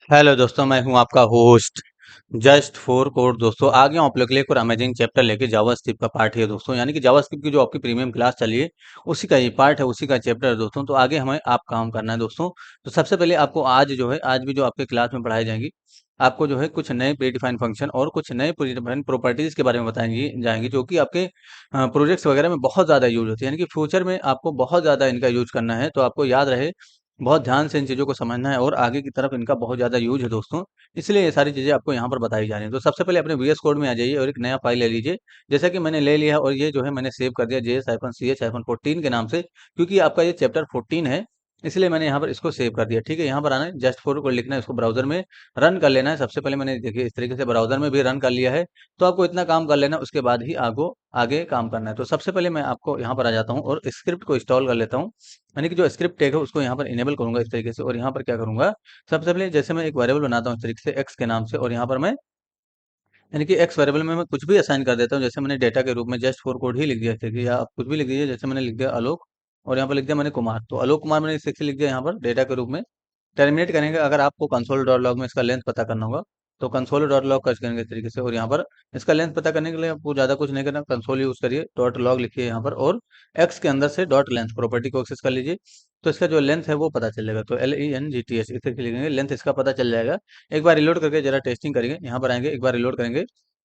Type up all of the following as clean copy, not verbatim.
Hello दोस्तों, मैं हूं आपका होस्ट जस्ट फॉर कोड। दोस्तों आ गया हूं आप लोग के लिए एक और अमेजिंग चैप्टर लेके। जावास्क्रिप्ट का पार्ट है दोस्तों, यानी कि जावास्क्रिप्ट की जो आपकी प्रीमियम क्लास चली है उसी का ये पार्ट है, उसी का चैप्टर है दोस्तों। तो आगे हमें आप काम करना है दोस्तों। तो सबसे पहले आपको आज जो है, आज भी जो आपके क्लास में पढ़ाई जाएंगी, आपको जो है कुछ नए प्रीडिफाइंड फंक्शन और कुछ नए प्रीडिफाइंड प्रॉपर्टीज के बारे में बताएंगी जाएंगी, जो कि आपके प्रोजेक्ट्स वगैरह में बहुत ज़्यादा यूज होती है, यानी कि फ्यूचर में आपको बहुत ज़्यादा इनका यूज करना है। तो आपको याद रहे, बहुत ध्यान से इन चीज़ों को समझना है और आगे की तरफ इनका बहुत ज़्यादा यूज है दोस्तों। इसलिए ये सारी चीज़ें आपको यहाँ पर बताई जा रही हैं। तो सबसे पहले अपने वीएस कोड में आ जाइए और एक नया फाइल ले लीजिए। जैसा कि मैंने ले लिया है और ये जो है मैंने सेव कर दिया JS-CH-14 के नाम से, क्योंकि आपका ये चैप्टर 14 है, इसलिए मैंने यहाँ पर इसको सेव कर दिया। ठीक है, यहाँ पर आना है, जस्ट फॉर को लिखना है, इसको ब्राउजर में रन कर लेना है। सबसे पहले मैंने देखिए इस तरीके से ब्राउजर में भी रन कर लिया है। तो आपको इतना काम कर लेना है, उसके बाद ही आगे काम करना है। तो सबसे पहले मैं आपको यहाँ पर आ जाता हूँ और स्क्रिप्ट को इंस्टॉल कर लेता हूँ, यानी कि जो स्क्रिप्ट टैग है उसको यहाँ पर इनेबल करूंगा इस तरीके से। और यहाँ पर क्या करूंगा, सबसे पहले जैसे मैं एक वेरिएबल बनाता हूँ इस तरीके से एक्स के नाम से, और यहाँ पर मैं यानी कि एक्स वेरिएबल में मैं कुछ भी असाइन कर देता हूँ। जैसे मैंने डेटा के रूप में जस्ट फॉर कोड ही लिख दिया इस तरीके, या आप कुछ भी लिख दीजिए। जैसे मैंने लिख दिया आलोक, और यहाँ पर लिख दिया मैंने कुमार, तो आलोक कुमार मैंने इस तरीके से लिख दिया यहाँ पर डेटा के रूप में। टर्मिनेट करेंगे, अगर आपको कंसोल डॉट लॉग में इसका लेंथ पता करना होगा तो कंसोल डॉट लॉग सर्च करेंगे इस तरीके से। और यहाँ पर इसका लेंथ पता करने के लिए आपको ज़्यादा कुछ नहीं करना, कंसोल यूज़ करिए, डॉट लॉग लिखिए यहाँ पर, और एक्स के अंदर से डॉट लेंथ प्रॉपर्टी को एक्सेस कर लीजिए। तो इसका जो लेंथ है वो पता चल जाएगा। तो LENGTH इस तरीके लिखेंगे, लेंथ इसका पता चल जाएगा। एक बार रिलोड करके जरा टेस्टिंग करेंगे, यहाँ पर आएंगे, एक बार रिलोड करेंगे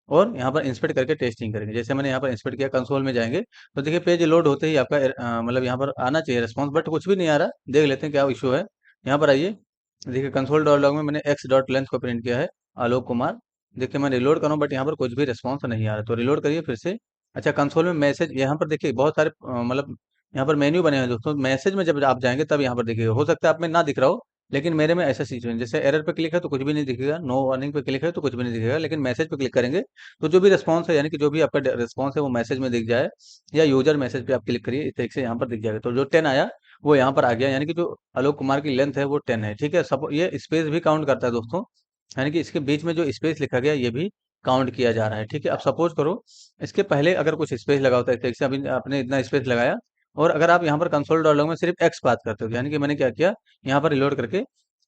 और यहाँ पर इंस्पेक्ट करके टेस्टिंग करेंगे। जैसे मैंने यहाँ पर इंस्पेक्ट किया, कंसोल में जाएंगे तो देखिए पेज लोड होते ही आपका मतलब यहाँ पर आना चाहिए रिस्पॉन्स, बट कुछ भी नहीं आ रहा। देख लेते हैं क्या इशू है। यहाँ पर आइए, देखिए कंसोल डॉट लॉग में मैंने एक्स डॉट लेंथ को प्रिंट किया है, आलोक कुमार। देखिए मैं रिलोड करूँ बट यहाँ पर कुछ भी रिस्पॉन्स नहीं आ रहा, तो रिलोड करिए फिर से। अच्छा, कंसोल में मैसेज, यहाँ पर देखिए बहुत सारे मतलब यहाँ पर मेन्यू बने हैं दोस्तों। मैसेज में जब आप जाएंगे तब यहाँ पर देखिएगा, हो सकता है आप में ना दिख रहा हो, लेकिन मेरे में ऐसा सिचुएशन, जैसे एरर पे क्लिक है तो कुछ भी नहीं दिखेगा, नो वार्निंग पे क्लिक है तो कुछ भी नहीं दिखेगा, लेकिन मैसेज पे क्लिक करेंगे तो जो भी रिस्पॉन्स है, यानी कि जो भी आपका रिस्पॉन्स है वो मैसेज में दिख जाए, या यूजर मैसेज पे आप क्लिक करिए, इस तरीके से यहाँ पर दिख जाएगा। तो जो 10 आया वो यहाँ पर आ गया, यानी कि जो आलोक कुमार की लेंथ है वो 10 है। ठीक है, सब ये स्पेस भी काउंट करता है दोस्तों, यानी कि इसके बीच में जो स्पेस लिखा गया ये भी काउंट किया जा रहा है। ठीक है, अब सपोज करो इसके पहले अगर कुछ स्पेस लगा होता है, जैसे अभी आपने इतना स्पेस लगाया, और अगर आप यहाँ पर कंसोल डॉट लॉग में सिर्फ एक्स बात करते हो, तो यानी कि मैंने क्या किया, यहाँ पर रिलोड करके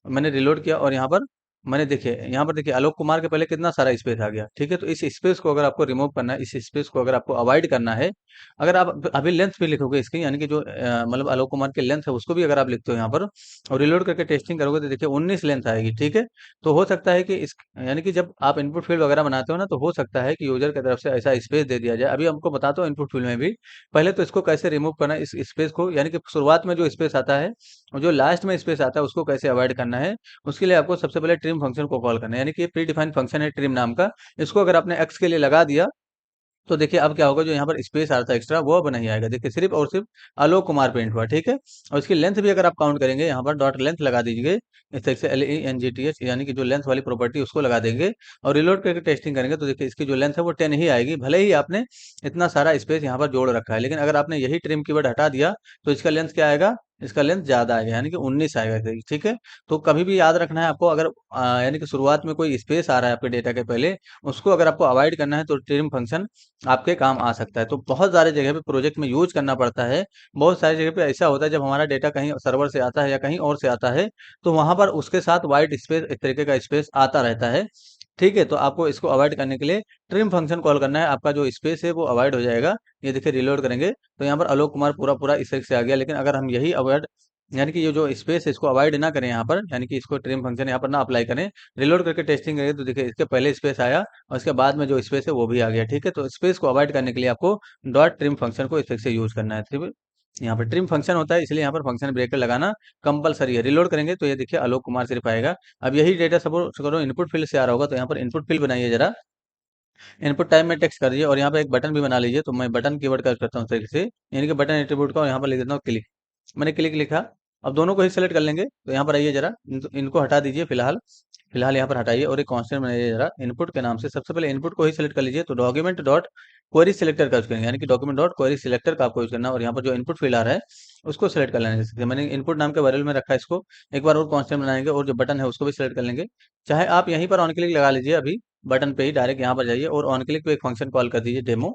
मैंने रिलोड किया, और यहाँ पर मैंने देखिए, यहाँ पर देखिए आलोक कुमार के पहले कितना सारा स्पेस आ गया। ठीक है, तो इस स्पेस को अगर आपको रिमूव करना है, इस स्पेस को अगर आपको अवॉइड करना है, अगर आप अभी लेंथ भी लिखोगे इसकी, यानी कि जो मतलब आलोक कुमार की लेंथ है उसको भी अगर आप लिखते हो यहाँ पर और रिलोड करके टेस्टिंग करोगे तो देखिए 19 लेंथ आएगी। ठीक है, तो हो सकता है कि इस, यानी कि जब आप इनपुट फील्ड वगैरह बनाते हो ना, तो हो सकता है कि यूजर की तरफ से ऐसा स्पेस दे दिया जाए। अभी हमको बताता हूँ इनपुट फील्ड में भी, पहले तो इसको कैसे रिमूव करना है, इस स्पेस को, यानी कि शुरुआत में जो स्पेस आता है और जो लास्ट में स्पेस आता है उसको कैसे अवॉइड करना है। उसके लिए आपको सबसे पहले ट्रिम फंक्शन को कॉल करना है, यानी कि ये प्री डिफाइंड फंक्शन है ट्रिम नाम का। इसको अगर आपने एक्स के लिए लगा दिया तो देखिए अब क्या होगा, जो यहाँ पर स्पेस आ रहा था एक्स्ट्रा वो अब नहीं आएगा। देखिए सिर्फ और सिर्फ आलोक कुमार प्रिंट हुआ। ठीक है, और इसकी लेंथ भी अगर आप काउंट करेंगे, यहाँ पर डॉट लेंथ लगा दीजिए इस तरह से, LENGTH, यानी कि जो लेंथ वाली प्रॉपर्टी उसको लगा देंगे और रिलोड करके टेस्टिंग करेंगे तो देखिए इसकी जो लेंथ है वो 10 ही आएगी, भले ही आपने इतना सारा स्पेस यहाँ पर जोड़ रखा है। लेकिन अगर आपने यही ट्रिम कीवर्ड हटा दिया तो इसका लेंथ क्या आएगा, इसका लेंथ ज्यादा आएगा, यानी कि 19 आएगा। ठीक है, तो कभी भी याद रखना है आपको, अगर यानी कि शुरुआत में कोई स्पेस आ रहा है आपके डेटा के पहले, उसको अगर आपको अवॉइड करना है तो ट्रिम फंक्शन आपके काम आ सकता है। तो बहुत सारे जगह पे प्रोजेक्ट में यूज करना पड़ता है। बहुत सारी जगह पे ऐसा होता है जब हमारा डेटा कहीं सर्वर से आता है या कहीं और से आता है, तो वहां पर उसके साथ वाइट स्पेस, इस तरीके का स्पेस आता रहता है। ठीक है, तो आपको इसको अवॉइड करने के लिए ट्रिम फंक्शन कॉल करना है, आपका जो स्पेस है वो अवॉइड हो जाएगा। ये देखिए रिलोड करेंगे तो यहाँ पर आलोक कुमार पूरा पूरा इस तरीके से आ गया। लेकिन अगर हम यही अवॉइड, यानी कि ये जो स्पेस है इसको अवॉइड ना करें यहाँ पर, यानी कि इसको ट्रिम फंक्शन यहाँ पर ना अप्लाई करें, रिलोड करके टेस्टिंग करें तो देखिए इसके पहले स्पेस आया और इसके बाद में जो स्पेस है वो भी आ गया। ठीक है, तो स्पेस को अवॉइड करने के लिए आपको डॉट ट्रिम फंक्शन को इस तरह से यूज करना है। ठीक है, यहाँ पर ट्रिम फंक्शन होता है इसलिए यहाँ पर फंक्शन ब्रेकर लगाना कंपलसरी है। रिलोड करेंगे तो ये देखिए आलोक कुमार सिर्फ आएगा। अब यही डेटा सपोज करो इनपुट फील्ड से आ रहा होगा, तो यहाँ पर इनपुट फील्ड बनाइए जरा, इनपुट टाइप में टेक्स्ट कर दीजिए और यहाँ पे एक बटन भी बना लीजिए। तो मैं बटन कीवर्ड का करता हूँ इस तरीके से, यानी कि बटन एट्रीब्यूट का, और यहाँ पर लिख देता हूँ क्लिक। मैंने क्लिक लिखा। अब दोनों को ही सेलेक्ट कर लेंगे, तो यहाँ पर आइए जरा, इनको हटा दीजिए फिलहाल, फिलहाल यहाँ पर हटाइए और एक कांस्टेंट बनाइए जरा इनपुट के नाम से। सबसे पहले इनपुट को ही सिलेक्ट कर लीजिए, तो डॉक्यूमेंट डॉट क्वेरी सिलेक्टर का यूज करेंगे, यानी कि डॉक्यूमेंट डॉट क्वेरी सिलेक्टर का आपको यूज करना है। और यहाँ पर जो इनपुट फील्ड आ रहा है उसको सिलेक्ट कर लेना है। जैसे मैंने इनपुट नाम के वेरिएबल में रखा है इसको, एक बार और कांस्टेंट बनाएंगे और जो बटन है उसको भी सिलेक्ट कर लेंगे। चाहे आप यहीं पर ऑन क्लिक लगा लीजिए, अभी बटन पे ही डायरेक्ट यहाँ पर जाइए और ऑन क्लिक पे एक फंक्शन कॉल कर दीजिए डेमो।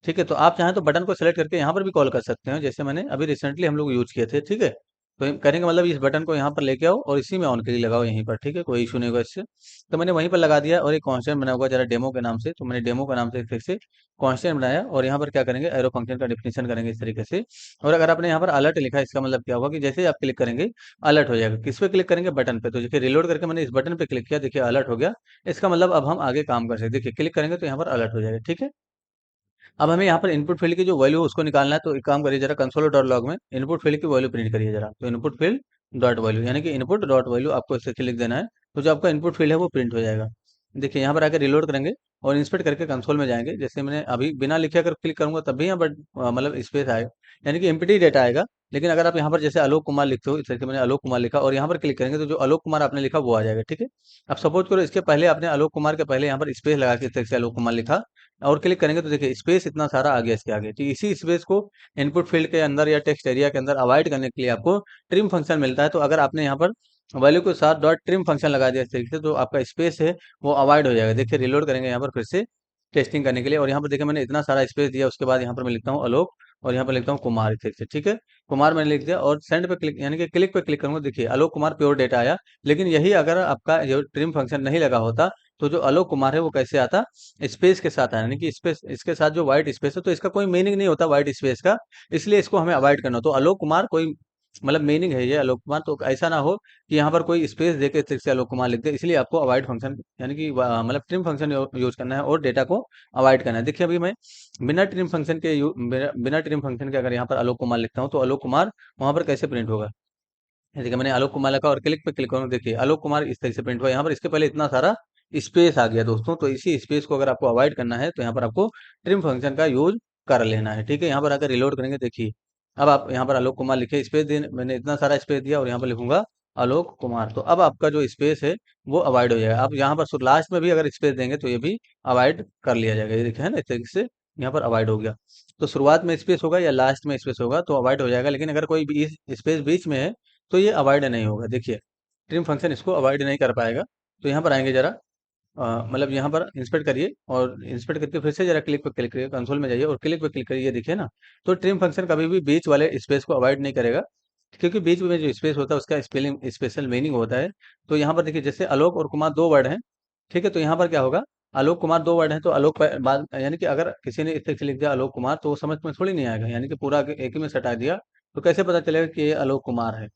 ठीक है, तो आप चाहें तो बटन को सिलेक्ट करके यहाँ पर भी कॉल कर सकते हैं, जैसे मैंने अभी रिसेंटली हम लोग यूज किए थे। ठीक है, तो करेंगे मतलब इस बटन को यहाँ पर लेके आओ और इसी में ऑन के लिए लगाओ यहीं पर, ठीक है, कोई इशू नहीं होगा इससे। तो मैंने वहीं पर लगा दिया और एक कांस्टेंट बना हुआ जरा डेमो के नाम से, तो मैंने डेमो का नाम से फिर से कांस्टेंट बनाया और यहाँ पर क्या करेंगे, एरो फंक्शन का डिफिनेशन करेंगे इस तरीके से। और अगर आपने यहाँ पर अलर्ट लिखा है, इसका मतलब क्या होगा कि जैसे ही आप क्लिक करेंगे अलर्ट हो जाएगा। किस पे क्लिक करेंगे, बटन पे। तो देखिए रिलोड करके मैंने इस बटन पे क्लिक किया, देखिए अलर्ट हो गया। इसका मतलब अब हम आगे काम कर सकते हैं। देखिए क्लिक करेंगे तो यहाँ पर अलर्ट हो जाएगा, ठीक है। अब हमें यहाँ पर इनपुट फील्ड की जो वैल्यू है उसको निकालना है, तो एक काम करिए जरा, कंसोल डॉट लॉग में इनपुट फील्ड की वैल्यू प्रिंट करिए जरा। तो इनपुट फील्ड डॉट वैल्यू यानी कि इनपुट डॉट वैल्यू आपको इसे लिख देना है। तो जो आपका इनपुट फील्ड है वो प्रिंट हो जाएगा। देखिए यहाँ पर आकर रिलोड करेंगे और इंस्पेक्ट करके कंसोल में जाएंगे। जैसे मैंने अभी बिना लिखे अगर क्लिक करूंगा तब भी यहाँ पर मतलब स्पेस आएगा, यानी कि एम्प्टी डेटा आएगा। लेकिन अगर आप यहाँ पर जैसे आलोक कुमार लिखते हो, इस तरीके मैंने आलोक कुमार लिखा और यहाँ पर क्लिक करेंगे तो जो आलोक कुमार आपने लिखा वो आ जाएगा, ठीक है। अब सपोज करो इसके पहले आपने आलोक कुमार के पहले यहाँ पर स्पेस लगा के इस तरीके से आलोक कुमार लिखा और क्लिक करेंगे तो देखिए स्पेस इतना सारा आ गया इसके आगे। तो इसी स्पेस को इनपुट फील्ड के अंदर या टेक्स्ट एरिया के अंदर अवॉइड करने के लिए आपको ट्रिम फंक्शन मिलता है। तो अगर आपने यहाँ पर वैल्यू के साथ डॉट ट्रिम फंक्शन लगा दिया इस तरीके से, तो आपका स्पेस है वो अवॉइड हो जाएगा। देखिए रिलोड करेंगे यहाँ पर फिर से टेस्टिंग करने के लिए और यहाँ पर देखिए मैंने इतना सारा स्पेस दिया, उसके बाद यहाँ पर मैं लिखता हूँ आलोक और यहाँ पर लिखता हूँ कुमार इस तरीके से, ठीक है। कुमार मैंने लिख दिया और सेंड पे क्लिक यानी कि क्लिक पे क्लिक करूंगा, देखिए आलोक कुमार प्योर डेटा आया। लेकिन यही अगर आपका जो ट्रिम फंक्शन नहीं लगा होता तो जो आलोक कुमार है वो कैसे आता, स्पेस के साथ है, यानी कि स्पेस इसके साथ जो व्हाइट स्पेस है, तो इसका कोई मीनिंग नहीं होता व्हाइट स्पेस का। इसलिए इसको हमें अवॉइड करना हो। तो आलोक कुमार कोई मतलब मीनिंग है ये आलोक कुमार, तो ऐसा ना हो कि यहाँ पर कोई स्पेस देके इस तरह से आलोक कुमार लिख दे। इसलिए आपको अवॉइड फंक्शन यानी कि मतलब ट्रिम फंक्शन यूज करना है और डेटा को अवॉइड करना है। देखिए अभी मैं बिना ट्रिम फंक्शन के बिना ट्रिम फंक्शन के अगर यहाँ पर आलोक कुमार लिखता हूँ तो आलोक कुमार वहां पर कैसे प्रिंट होगा। ये देखिए मैंने आलोक कुमार लिखा और क्लिक पे क्लिक करूँ, देखिए आलोक कुमार इस तरह से प्रिंट हुआ। यहाँ पर इसके पहले इतना सारा स्पेस आ गया दोस्तों। तो इसी स्पेस को अगर आपको अवॉइड करना है तो यहाँ पर आपको ट्रिम फंक्शन का यूज कर लेना है, ठीक है। यहाँ पर आकर रिलोड करेंगे, देखिए अब आप यहाँ पर आलोक कुमार लिखे, स्पेस दे मैंने इतना सारा स्पेस दिया और यहाँ पर लिखूंगा आलोक कुमार। तो अब आपका जो स्पेस है वो अवॉइड हो जाएगा। आप यहाँ पर लास्ट में भी अगर स्पेस देंगे तो ये भी अवॉइड कर लिया जाएगा। ये देखिए है ना, इस तरीके से यहाँ पर अवॉइड हो गया। तो शुरुआत में स्पेस होगा या लास्ट में स्पेस होगा तो अवॉइड हो जाएगा। लेकिन अगर कोई भी स्पेस बीच में है तो ये अवॉइड नहीं होगा। देखिए ट्रिम फंक्शन इसको अवॉइड नहीं कर पाएगा। तो यहाँ पर आएंगे जरा, मतलब यहाँ पर इंस्पेक्ट करिए और इंस्पेक्ट करके फिर से जरा क्लिक पे क्लिक करिए, कंसोल में जाइए और क्लिक पे क्लिक करिए, देखिए ना। तो ट्रिम फंक्शन कभी भी बीच वाले स्पेस को अवॉइड नहीं करेगा, क्योंकि बीच में जो स्पेस होता है उसका स्पेलिंग स्पेशल मीनिंग होता है। तो यहाँ पर देखिए जैसे आलोक और कुमार दो वर्ड हैं, ठीक है। तो यहाँ पर क्या होगा, आलोक कुमार दो वर्ड हैं तो आलोक बाद यानी कि अगर किसी ने इस तरह से लिख दिया आलोक कुमार तो वो समझ में थोड़ी नहीं आएगा, यानी कि पूरा एक ही में सटा दिया। तो कैसे पता चलेगा कि ये आलोक कुमार है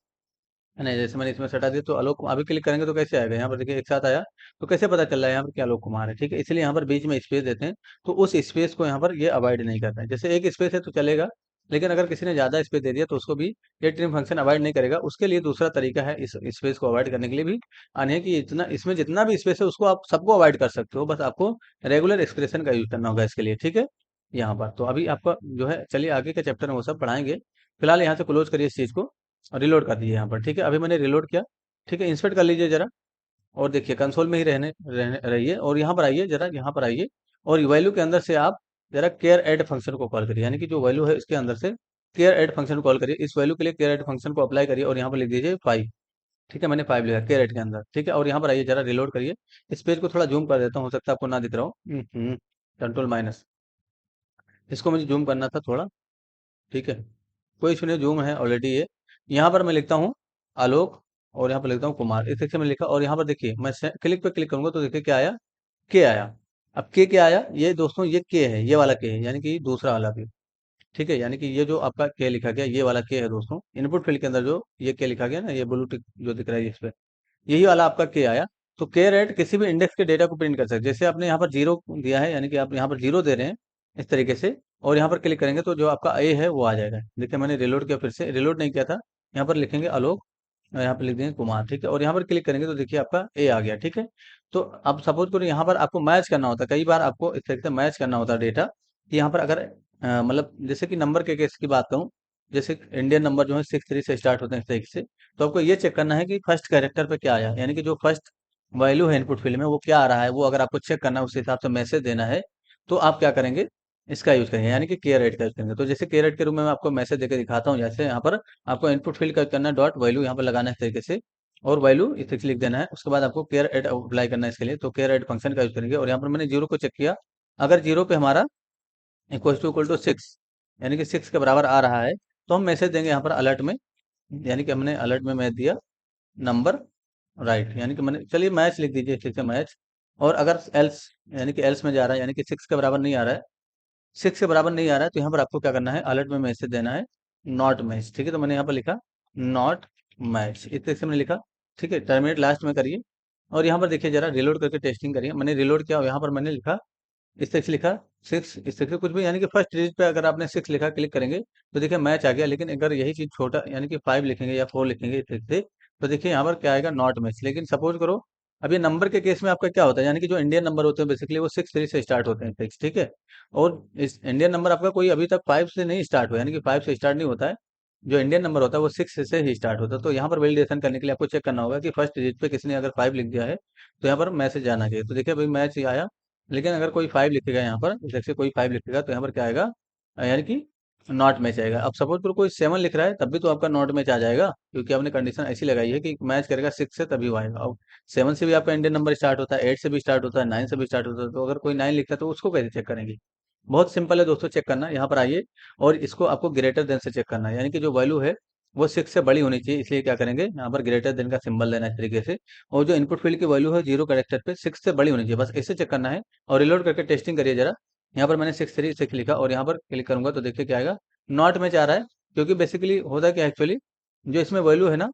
ना। जैसे मैंने इसमें सटा दिया तो आलोक अभी क्लिक करेंगे तो कैसे आएगा, यहाँ पर देखिए एक साथ आया। तो कैसे पता चल रहा है यहाँ पर कि आलोक कुमार है, ठीक है। इसलिए यहाँ पर बीच में स्पेस देते हैं। तो उस स्पेस को यहाँ पर ये अवॉइड नहीं करता है। जैसे एक स्पेस है तो चलेगा, लेकिन अगर किसी ने ज्यादा स्पेस दे दिया तो उसको भी ये ट्रिम फंक्शन अवॉइड नहीं करेगा। उसके लिए दूसरा तरीका है इस स्पेस को अवॉइड करने के लिए भी, यानी कि इतना इसमें जितना भी स्पेस है उसको आप सबको अवॉइड कर सकते हो, बस आपको रेगुलर एक्सप्रेशन का यूज करना होगा इसके लिए, ठीक है। यहाँ पर तो अभी आपका जो है, चलिए आगे के चैप्टर में वो सब पढ़ाएंगे। फिलहाल यहाँ से क्लोज करिए इस चीज को और रिलोड कर दीजिए यहाँ पर, ठीक है। अभी मैंने रिलोड किया, ठीक है। इंस्पेक्ट कर लीजिए जरा और देखिए कंसोल में ही रहने रहिए और यहाँ पर आइए जरा, यहाँ पर आइए और वैल्यू के अंदर से आप जरा केयर एड फंक्शन को कॉल करिए, यानी कि जो वैल्यू है उसके अंदर से केयर एड फंक्शन को कॉल करिए। इस वैल्यू के लिए केयर एड फंक्शन को अप्लाई करिए और यहाँ पर लिख दीजिए 5, ठीक है। मैंने 5 लिखा केयर एड के अंदर, ठीक है। और यहाँ पर आइए जरा रिलोड करिए। इस पेज को थोड़ा जूम कर देता हूँ, हो सकता है आपको ना दिख रहा हो। कंट्रोल माइनस, इसको मुझे जूम करना था थोड़ा, ठीक है। कोई इशू नहीं, जूम है ऑलरेडी ये। यहाँ पर मैं लिखता हूँ आलोक और यहाँ पर लिखता हूँ कुमार, इस सेक्शन में लिखा और यहाँ पर देखिए मैं क्लिक पे क्लिक करूंगा तो देखिए क्या आया, के आया। अब के क्या आया, ये दोस्तों ये के है, ये वाला के है, यानी कि दूसरा वाला के, ठीक है। यानी कि ये जो आपका के लिखा गया ये वाला के है दोस्तों। इनपुट फील्ड के अंदर जो ये के लिखा गया ना, ये ब्लू टिक जो दिख रहा है इस पे, यही वाला आपका के आया। तो के रेट किसी भी इंडेक्स के डेटा को प्रिंट कर सकते हैं। जैसे आपने यहाँ पर जीरो दिया है, यानी कि आप यहाँ पर जीरो दे रहे हैं इस तरीके से और यहाँ पर क्लिक करेंगे तो जो आपका ए है वो आ जाएगा। देखिए मैंने रिलोड किया, फिर से रिलोड नहीं किया था। यहाँ पर लिखेंगे आलोक और यहाँ पर लिख देंगे कुमार, ठीक है। और यहाँ पर क्लिक करेंगे तो देखिए आपका ए आ गया, ठीक है। तो अब सपोज करो यहाँ पर आपको मैच करना होता है, कई बार आपको इस तरीके से मैच करना होता है डेटा कि यहाँ पर अगर मतलब जैसे कि नंबर के केस की बात करूँ, जैसे इंडियन नंबर जो है 6 3 से स्टार्ट होते हैं इस तरीके से। तो आपको ये चेक करना है कि फर्स्ट कैरेक्टर पे क्या आया, यानी कि जो फर्स्ट वैल्यू है इनपुट फील्ड में वो क्या आ रहा है, वो अगर आपको चेक करना है उस हिसाब से मैसेज देना है तो आप क्या करेंगे, इसका यूज करेंगे, यानी कि केयर रेट का यूज करेंगे। तो जैसे केयर रेट के रूप में मैं आपको मैसेज देकर दिखाता हूँ। जैसे यहाँ पर आपको इनपुट फील्ड का करना है डॉट वैल्यू यहाँ पर लगाना है इस तरीके से और वैल्यू इस तरीके से लिख देना है। उसके बाद आपको केयर एड अप्लाई करना है इसके लिए, तो केयर एड फंक्शन का यूज करेंगे। और यहाँ पर मैंने जीरो को चेक किया, अगर जीरो पे हमारा इक्वल टू 6 यानी कि 6 के बराबर आ रहा है तो हम मैसेज देंगे यहाँ पर अलर्ट में यानी कि हमने अलर्ट में मैच दिया नंबर राइट, यानी कि मैंने, चलिए मैच लिख दीजिए ठीक है मैच। और अगर एल्स, यानी कि एल्स में जा रहा है, यानी कि 6 के बराबर नहीं आ रहा है, 6 के बराबर नहीं आ रहा है, तो यहाँ पर आपको क्या करना है, अलर्ट में मैसेज देना है नॉट मैच। ठीक है, तो मैंने यहाँ पर लिखा नॉट मैच, इस तरह से मैंने लिखा। ठीक है, टर्मिनेट लास्ट में करिए और यहाँ पर देखिए जरा रिलोड करके टेस्टिंग करिए। मैंने रिलोड किया, यहाँ पर मैंने लिखा इस तरह से लिखा 6, इस तरह से कुछ भी, यानी कि फर्स्ट डिजिट पे अगर आपने 6 लिखा क्लिक करेंगे तो देखिए मैच आ गया। लेकिन अगर यही चीज छोटा, यानी कि 5 लिखेंगे या 4 लिखेंगे इस तरह से, तो देखिए यहाँ पर क्या आएगा, नॉट मैच। लेकिन सपोज करो, अब ये नंबर के केस में आपका क्या होता है, यानी कि जो इंडियन नंबर होते हैं बेसिकली वो 6 3 से स्टार्ट होते हैं फिक्स। ठीक है, और इस इंडियन नंबर आपका कोई अभी तक 5 से नहीं स्टार्ट हुआ, यानी कि 5 से स्टार्ट नहीं होता है। जो इंडियन नंबर होता है वो 6 से ही स्टार्ट होता है। तो यहाँ पर वैलिडेशन करने के लिए आपको चेक करना होगा कि फर्स्ट डिजिट पे किसी ने अगर 5 लिख दिया है तो यहाँ पर मैसेज आना चाहिए। तो देखिए भाई मैच ही आया। लेकिन अगर कोई 5 लिखेगा यहाँ पर, जैसे कोई 5 लिखेगा तो यहाँ पर क्या आएगा, यानी कि नॉट मैच आएगा। अब सपोज करो कोई 7 लिख रहा है तब भी तो आपका नॉट मैच आ जाएगा, क्योंकि आपने कंडीशन ऐसी लगाई है कि मैच करेगा 6 से तभी वो आएगा। अब 7 से भी आपका इंडियन नंबर स्टार्ट होता है, 8 से भी स्टार्ट होता है, 9 से भी स्टार्ट होता है। तो अगर कोई 9 लिखता है तो उसको कैसे चेक करेंगे। बहुत सिंपल है दोस्तों चेक करना, यहाँ पर आइए और इसको आपको ग्रेटर देन से चेक करना है, यानी कि जो वैल्यू है वो 6 से बड़ी होनी चाहिए। इसलिए क्या करेंगे, यहाँ पर ग्रेटर देन का सिंबल देना है इस तरीके से। और जो इनपुट फील्ड की वैल्यू है 0 कैरेक्टर पे 6 से बड़ी होनी चाहिए, बस ऐसे चेक करना है। और रिलोड करके टेस्टिंग करिए जरा। यहाँ पर मैंने 6 3 6 लिखा और यहाँ पर क्लिक करूंगा तो देखिए क्या आएगा, नॉट मैच आ रहा है। क्योंकि बेसिकली होता क्या एक्चुअली, जो इसमें वैल्यू है ना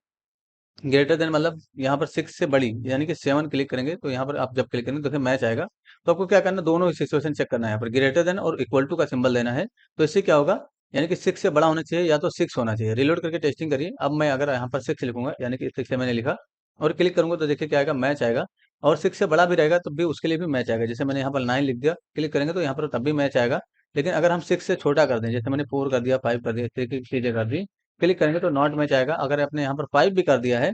ग्रेटर देन, मतलब यहाँ पर 6 से बड़ी, यानी कि 7 क्लिक करेंगे तो यहाँ पर आप जब क्लिक करेंगे तो फिर मैच आएगा। तो आपको क्या करना है, दोनों सिचुएशन चेक करना है, यहाँ पर ग्रेटर देन और इक्वल टू का सिंबल देना है। तो इससे क्या होगा, यानी कि 6 से बड़ा होना चाहिए या तो 6 होना चाहिए। रिलोड करके टेस्टिंग करिए। अब मैं अगर यहाँ पर 6 लिखूंगा, यानी कि 6 से मैंने लिखा और क्लिक करूंगा तो देखिए क्या आएगा, मैच आएगा। और 6 से बड़ा भी रहेगा तब भी उसके लिए भी मैच आएगा। जैसे मैंने यहाँ पर 9 लिख दिया, क्लिक करेंगे तो यहाँ पर तब भी मैच आएगा। लेकिन अगर हम 6 से छोटा कर दें, जैसे मैंने 4 कर दिया, 5 कर दिया, इस तरीके की चीजें कर दी, क्लिक करेंगे तो नॉट मैच आएगा। अगर आपने यहाँ पर 5 भी कर दिया है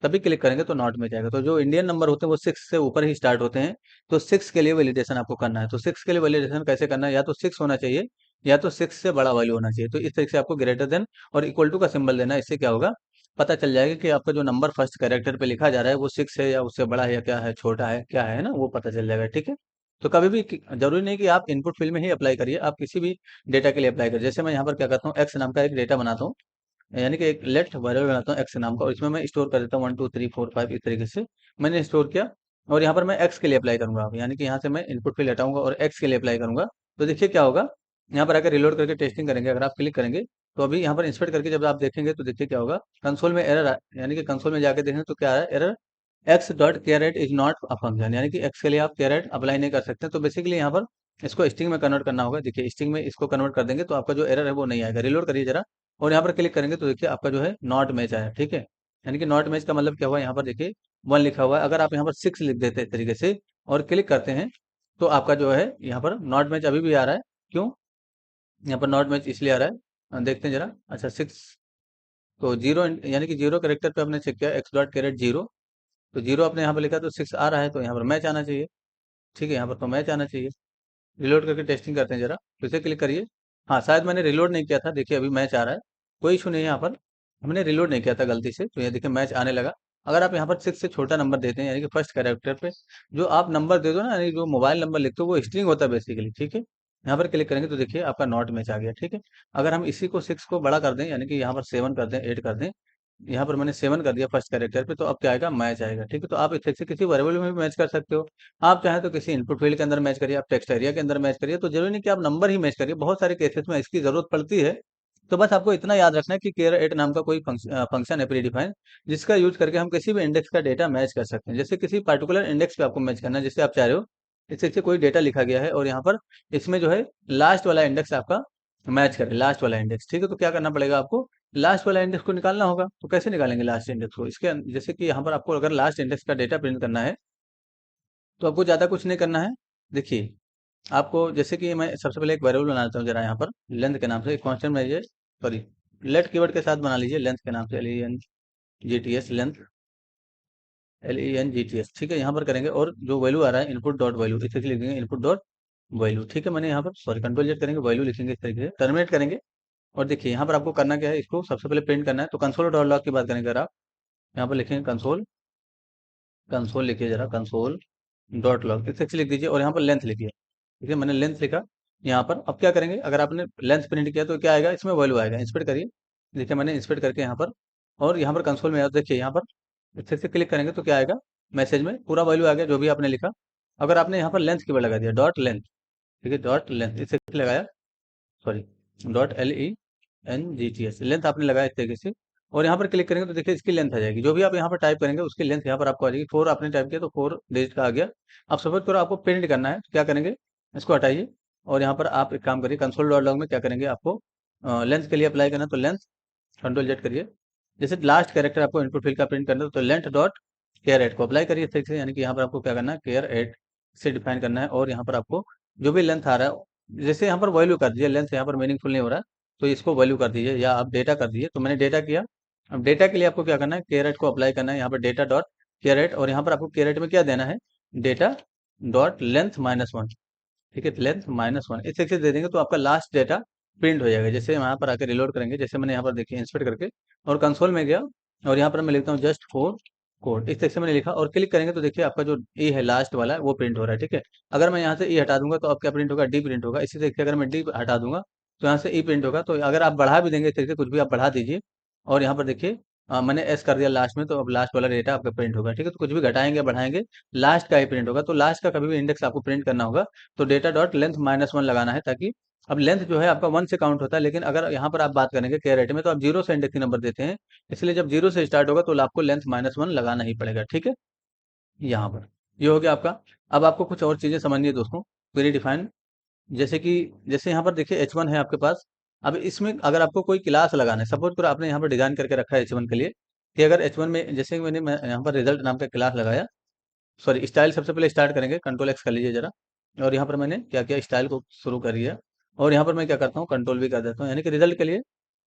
तभी क्लिक करेंगे तो नॉट में जाएगा। तो जो इंडियन नंबर होते हैं वो 6 से ऊपर ही स्टार्ट होते हैं। तो 6 के लिए वैलिडेशन आपको करना है। तो 6 के लिए वैलिडेशन कैसे करना है, या तो 6 होना चाहिए या तो 6 से बड़ा वैल्यू होना चाहिए। तो इस तरीके से आपको ग्रेटर देन और इक्वल टू का सिंबल देना है। इससे क्या होगा, पता चल जाएगा कि आपका जो नंबर फर्स्ट कैरेक्टर पे लिखा जा रहा है वो 6 है या उससे बड़ा है या क्या है, छोटा है क्या है ना, वो पता चल जाएगा। ठीक है, तो कभी भी जरूरी नहीं कि आप इनपुट फील्ड में ही अप्लाई करिए, आप किसी भी डेटा के लिए अप्लाई करिए। जैसे मैं यहाँ पर क्या करता हूँ, एक्स नाम का एक डेटा बनाता हूँ, यानी कि एक लेट वेरिएबल बनाता हूँ एक्स नाम का, और इसमें मैं स्टोर कर देता हूँ 1 2 3 4 5 इस तरीके से मैंने स्टोर किया। और यहाँ पर मैं एक्स के लिए अप्लाई करूंगा, अब यानी कि यहाँ से मैं इनपुट पे हटाऊंगा और एक्स के लिए अप्लाई करूंगा। तो देखिए क्या होगा, यहाँ पर आकर रिलोड करके टेस्टिंग करेंगे, अगर आप क्लिक करेंगे तो अभी यहाँ पर इंस्पेक्ट करके जब आप देखेंगे तो देखिए क्या होगा, कंसोल में एरर, यानी कि कंसोल में जाके देखेंगे तो क्या है error, x dot caret is not a function, यानी कि एक्स के लिए आप कैरेट अप्लाई नहीं कर सकते। तो बेसिकली यहाँ पर इसको स्ट्रिंग में कन्वर्ट करना होगा। देखिए स्ट्रिंग में इसको कन्वर्ट कर देंगे तो आपका जो एरर है वो नहीं आएगा। रिलोड करिए जरा और यहाँ पर क्लिक करेंगे तो देखिए आपका जो है नॉट मैच आया। ठीक है, यानी कि नॉट मैच का मतलब क्या हुआ, यहाँ पर देखिए 1 लिखा हुआ है, अगर आप यहाँ पर 6 लिख देते इस तरीके से और क्लिक करते हैं तो आपका जो है यहाँ पर नॉट मैच अभी भी आ रहा है। क्यों, यहाँ पर नॉट मैच इसलिए आ रहा है, देखते हैं जरा। अच्छा 6, तो जीरो, यानी कि जीरो करेक्टर पे आपने चेक किया एक्स डॉट कैरेट जीरो, तो जीरो आपने यहाँ पर लिखा तो 6 आ रहा है, तो यहाँ पर मैच आना चाहिए। ठीक है, यहाँ पर तो मैच आना चाहिए। रिलोड करके टेस्टिंग करते हैं जरा, फिर से क्लिक करिए। हाँ शायद मैंने रिलोड नहीं किया था, देखिए अभी मैच आ रहा है, कोई इशू नहीं है। यहाँ पर हमने रिलोड नहीं किया था गलती से, तो ये देखिए मैच आने लगा। अगर आप यहाँ पर 6 से छोटा नंबर देते हैं, यानी कि फर्स्ट कैरेक्टर पे जो आप नंबर दे दो ना, यानी जो मोबाइल नंबर लिखते हो वो स्ट्रिंग होता है बेसिकली। ठीक है, यहाँ पर क्लिक करेंगे तो देखिए आपका नॉट मैच आ गया। ठीक है, अगर हम इसी को 6 को बड़ा कर दें, यानी कि यहाँ पर 7 कर दें, 8 कर दें, यहाँ पर मैंने 7 कर दिया फर्स्ट कैरेक्टर पे, तो अब क्या आएगा, मैच आएगा। ठीक है, तो आप इस से किसी वेरिएबल में भी मैच कर सकते हो। आप चाहें तो किसी इनपुट फील्ड के अंदर मैच करिए, आप टेक्स्ट एरिया के अंदर मैच करिए, तो जरूरी नहीं कि आप नंबर ही मैच करिए, बहुत सारे केसेस में इसकी जरूरत पड़ती है। तो बस आपको इतना याद रखना है कि केयर एट नाम का कोई फंक्शन है प्री डिफाइन, जिसका यूज करके हम किसी भी इंडेक्स का डेटा मैच कर सकते हैं। जैसे किसी पर्टिकुलर इंडेक्स पे आपको मैच करना है, जिससे आप चाह रहे हो इससे से कोई डेटा लिखा गया है और यहाँ पर इसमें जो है लास्ट वाला इंडेक्स आपका मैच करे, लास्ट वाला इंडेक्स। ठीक है, तो क्या करना पड़ेगा आपको, लास्ट वाला इंडेक्स को निकालना होगा। तो कैसे निकालेंगे लास्ट इंडेक्स को, इसके जैसे कि यहाँ पर आपको अगर लास्ट इंडेक्स का डेटा प्रिंट करना है तो आपको ज़्यादा कुछ नहीं करना है। देखिए आपको, जैसे कि मैं सबसे पहले एक वेरिएबल बनाता हूँ जरा, यहाँ पर लेंथ के नाम से एक कॉन्स्टेंट बनाइए, सॉरी लेट कीवर्ड के साथ बना लीजिए, लेंथ के नाम से LENGTS, लेंथ LENGTS। ठीक है, यहाँ पर करेंगे और जो वैल्यू आ रहा है इनपुट डॉट वैल्यू, इसे लिखेंगे इनपुट डॉट वैल्यू। ठीक है, मैंने यहाँ पर सॉरी कंट्रोल जेड करेंगे, वैल्यू लिखेंगे इस तरीके से, टर्मिनेट करेंगे। और देखिए यहाँ पर आपको करना क्या है, इसको सबसे पहले प्रिंट करना है। तो कंसोल डॉट लॉग की बात करेंगे अगर आप, यहाँ पर लिखेंगे कंसोल, कंसोल लिखिए जरा, कंसोल डॉट लॉग इस लिख दीजिए और यहाँ पर लेंथ लिखिए। ठीक है, मैंने लेंथ लिखा यहाँ पर। अब क्या करेंगे, अगर आपने लेंथ प्रिंट किया तो क्या आएगा, इसमें वैल्यू आएगा, इंस्पेक्ट करिए। देखिए मैंने इंस्पेक्ट करके यहाँ पर और यहाँ पर कंसोल में देखिए यहाँ पर फिर से क्लिक करेंगे तो क्या आएगा, मैसेज में पूरा वैल्यू आ गया जो भी आपने लिखा। अगर आपने यहाँ पर लेंथ कीवर्ड लगा दिया, डॉट लेंथ, ठीक है, डॉट लेंथ इसे लगाया, सॉरी, डॉट LENGTH, लेंथ आपने लगाया इस तरीके से, और यहाँ पर क्लिक करेंगे तो देखिए इसकी लेंथ आ जाएगी। जो भी आप यहाँ पर टाइप करेंगे उसकी लेंथ यहाँ पर आपको आ जाएगी। 4 आपने टाइप किया तो 4 डिजिट का आ गया। अब सपोज करो आपको प्रिंट करना है तो क्या करेंगे, इसको हटाइए और यहाँ पर आप एक काम करिए, कंसोल डॉट लॉग में क्या करेंगे, आपको लेंथ के लिए अप्लाई करना है तो लेंथ कंट्रोल जेड करिए। जैसे लास्ट कैरेक्टर आपको इनपुट फील्ड का प्रिंट करना है तो लेंथ डॉट केयर एट को अप्लाई करिए इस तरीके से, यानी कि यहाँ पर आपको क्या करना है, केयर एट से डिफाइन करना है। और यहाँ पर आपको जो भी लेंथ आ रहा है, जैसे यहाँ पर वैल्यू कर दीजिए, लेंथ यहाँ पर मीनिंगफुल नहीं हो रहा है तो इसको वैल्यू कर दीजिए, या आप डेटा कर दीजिए। तो मैंने डेटा किया। अब डेटा के लिए आपको क्या करना है, केयर एट को अप्लाई करना है, यहाँ पर डेटा डॉट केयर एट, और यहाँ पर आपको केयर एट में क्या देना है, डेटा डॉट लेंथ -1, ठीक है, लेंथ -1 इस तरीके से दे देंगे तो आपका लास्ट डेटा प्रिंट हो जाएगा। जैसे यहाँ पर आकर रिलोड करेंगे, जैसे मैंने यहाँ पर देखिए इंस्पेक्ट करके और कंसोल में गया और यहाँ पर मैं लिखता हूँ जस्ट फॉर कोड, इस तरीके से मैंने लिखा और क्लिक करेंगे तो देखिए आपका जो ई है लास्ट वाला वो प्रिंट हो रहा है, ठीक है। अगर मैं यहाँ से ई हटा दूंगा तो अब क्या प्रिंट होगा, डी प्रिंट होगा। इसी तरीके से अगर मैं डी हटा दूंगा तो यहाँ से ई प्रिंट होगा। तो अगर आप बढ़ा भी देंगे इस तरीके से कुछ भी आप बढ़ा दीजिए, और यहाँ पर देखिए मैंने एस कर दिया लास्ट में, तो अब लास्ट वाला डेटा आपका प्रिंट होगा, ठीक है। तो कुछ भी घटाएंगे बढ़ाएंगे लास्ट का ही प्रिंट होगा। तो लास्ट का कभी भी इंडेक्स आपको प्रिंट करना होगा तो डेटा डॉट लेंथ -1 लगाना है, ताकि अब लेंथ जो है आपका 1 से काउंट होता है, लेकिन अगर यहाँ पर आप बात करेंगे के रेट में तो आप 0 से इंडेक्सिंग नंबर देते हैं, इसलिए जब 0 से स्टार्ट होगा तो आपको लेंथ -1 लगाना ही पड़ेगा, ठीक है। यहाँ पर ये हो गया आपका। अब आपको कुछ और चीज़ें समझनी है दोस्तों, क्वेरी डिफाइन, जैसे कि जैसे यहाँ पर देखिए H1 है आपके पास। अब इसमें अगर आपको कोई क्लास लगाना है, सपोज करो आपने यहाँ पर डिजाइन करके रखा है H1 के लिए, कि अगर H1 में जैसे मैं यहाँ पर रिजल्ट नाम का क्लास लगाया, सॉरी स्टाइल सबसे पहले स्टार्ट करेंगे, कंट्रोल एक्स कर लीजिए जरा, और यहाँ पर मैंने क्या किया, स्टाइल को शुरू कर दिया, और यहाँ पर मैं क्या करता हूँ, कंट्रोल भी कर देता हूँ, यानी कि रिजल्ट के लिए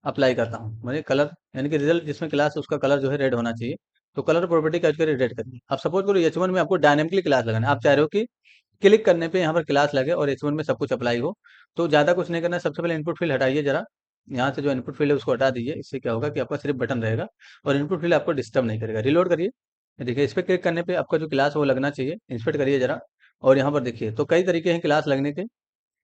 अप्लाई करता हूँ मैंने कलर, यानी कि रिजल्ट जिसमें क्लास है उसका कलर जो है रेड होना चाहिए। तो कलर प्रॉपर्टी का यूज करके रेड करिए। अब सपोज करो H1 में आपको डायनेमिकली क्लास लगाना है, आप चाह रहे हो कि क्लिक करने पे यहाँ पर क्लास लगे और H1 में सब कुछ अप्लाई हो, तो ज़्यादा कुछ नहीं करना है। सबसे पहले इनपुट फील्ड हटाइए जरा, यहाँ से जो इनपुट फील्ड है उसको हटा दीजिए। इससे क्या होगा कि आपका सिर्फ बटन रहेगा और इनपुट फील्ड आपको डिस्टर्ब नहीं करेगा। रिलोड करिए, देखिए इस पर क्लिक करने पे आपका जो क्लास है वो लगना चाहिए। इंस्पेक्ट करिए जरा, और यहाँ पर देखिए तो कई तरीके हैं क्लास लगने के।